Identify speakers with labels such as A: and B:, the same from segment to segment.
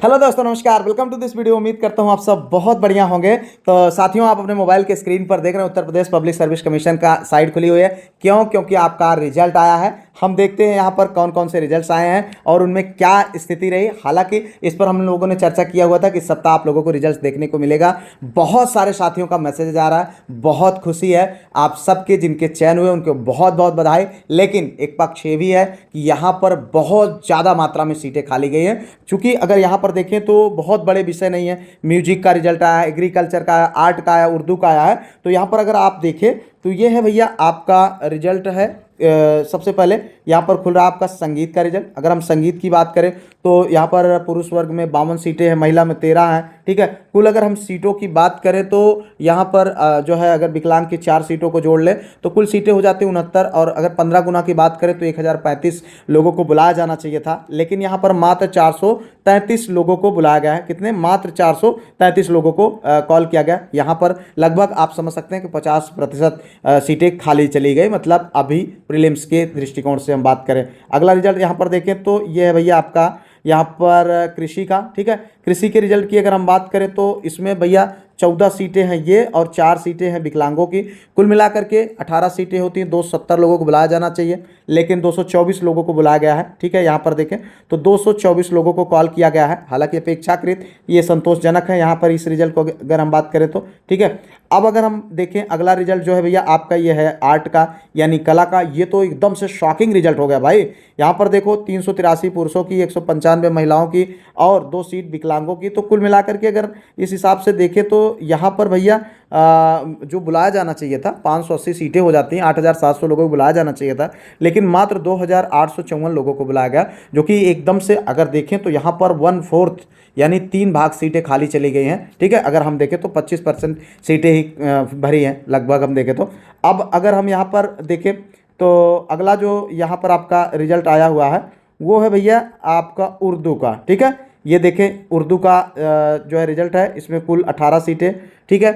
A: Hello दोस्तों, नमस्कार। Welcome to this video. उम्मीद करता हूं आप सब बहुत बढ़िया होंगे। तो साथियों, आप अपने मोबाइल के स्क्रीन पर देख रहे हैं Uttar Pradesh public service commission का साइट खुली हुई है। क्योंकि आपका रिजल्ट आया है। हम देखते हैं यहाँ पर कौन कौन से रिजल्ट्स आए हैं और उनमें क्या स्थिति रही। हालांकि इस पर हम लोगों ने चर्चा किया हुआ था कि इस सप्ताह आप लोगों को रिजल्ट देखने को मिलेगा। बहुत सारे साथियों का मैसेज आ रहा है, बहुत खुशी है। आप सबके जिनके चयन हुए उनको बहुत बहुत बधाई। लेकिन एक पक्ष ये भी है कि यहाँ पर बहुत ज़्यादा मात्रा में सीटें खाली गई हैं। चूंकि अगर यहाँ पर देखें तो बहुत बड़े विषय नहीं है। म्यूजिक का रिजल्ट आया है, एग्रीकल्चर का आया, आर्ट का आया, उर्दू का आया है। तो यहाँ पर अगर आप देखें तो ये है भैया आपका रिजल्ट है। सबसे पहले यहाँ पर खुल रहा है आपका संगीत का रिजल्ट। अगर हम संगीत की बात करें तो यहाँ पर पुरुष वर्ग में 52 सीटें हैं, महिला में 13 हैं। ठीक है, कुल अगर हम सीटों की बात करें तो यहाँ पर जो है अगर विकलांग की 4 सीटों को जोड़ लें तो कुल सीटें हो जाती हैं 69। और अगर 15 गुना की बात करें तो 1035 लोगों को बुलाया जाना चाहिए था। लेकिन यहाँ पर मात्र 433 लोगों को बुलाया गया है। कितने? मात्र 433 लोगों को कॉल किया गया। यहाँ पर लगभग आप समझ सकते हैं कि 50% सीटें खाली चली गई। मतलब अभी प्रीलिम्स के दृष्टिकोण से हम बात करें। अगला रिजल्ट यहाँ पर देखें तो ये है भैया आपका यहाँ पर कृषि का। ठीक है, कृषि के रिजल्ट की अगर हम बात करें तो इसमें भैया 14 सीटें हैं ये और 4 सीटें हैं विकलांगों की। कुल मिलाकर के 18 सीटें होती हैं। 270 लोगों को बुलाया जाना चाहिए, लेकिन 224 लोगों को बुलाया गया है। ठीक है, यहाँ पर देखें तो 224 लोगों को कॉल किया गया है। हालांकि अपेक्षाकृत ये संतोषजनक है यहाँ पर इस रिजल्ट को अगर हम बात करें तो। ठीक है, अब अगर हम देखें अगला रिजल्ट जो है भैया आपका ये है आर्ट का यानी कला का। ये तो एकदम से शॉकिंग रिजल्ट हो गया भाई। यहाँ पर देखो 383 पुरुषों की, 195 महिलाओं की और 2 सीट विकलांगों की। तो कुल मिलाकर के अगर इस हिसाब से देखें तो यहाँ पर भैया जो बुलाया जाना चाहिए था 580 सीटें हो जाती हैं। 8700 लोगों को बुलाया जाना चाहिए था, लेकिन मात्र 2854 लोगों को बुलाया गया, जो कि एकदम से अगर देखें तो यहाँ पर 1/4 यानी 3 भाग सीटें खाली चली गई हैं। ठीक है, अगर हम देखें तो 25% सीटें ही भरी हैं लगभग हम देखें तो। अब अगर हम यहाँ पर देखें तो अगला जो यहाँ पर आपका रिजल्ट आया हुआ है वो है भैया आपका उर्दू का। ठीक है, ये देखें उर्दू का जो है रिजल्ट है। इसमें कुल 18 सीटें। ठीक है,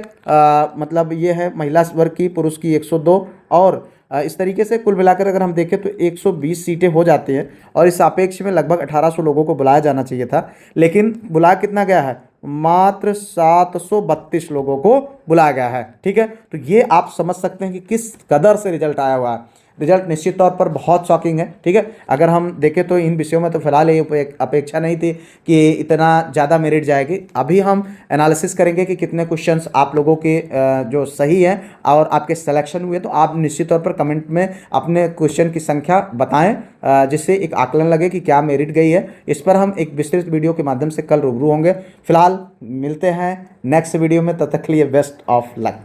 A: मतलब ये है महिला वर्ग की, पुरुष की 102 और इस तरीके से कुल मिलाकर अगर हम देखें तो 120 सीटें हो जाती हैं। और इस सापेक्ष में लगभग 1800 लोगों को बुलाया जाना चाहिए था, लेकिन बुलाया कितना गया है? मात्र 732 लोगों को बुलाया गया है। ठीक है, तो ये आप समझ सकते हैं कि किस कदर से रिजल्ट आया हुआ है। रिजल्ट निश्चित तौर पर बहुत शॉकिंग है। ठीक है, अगर हम देखें तो इन विषयों में तो फिलहाल ये अपेक्षा नहीं थी कि इतना ज़्यादा मेरिट जाएगी। अभी हम एनालिसिस करेंगे कि कितने क्वेश्चंस आप लोगों के जो सही हैं और आपके सिलेक्शन हुए। तो आप निश्चित तौर पर कमेंट में अपने क्वेश्चन की संख्या बताएं, जिससे एक आकलन लगे कि क्या मेरिट गई है। इस पर हम एक विस्तृत वीडियो के माध्यम से कल रूबरू होंगे। फिलहाल मिलते हैं नेक्स्ट वीडियो में, तब तक के लिए बेस्ट ऑफ लक।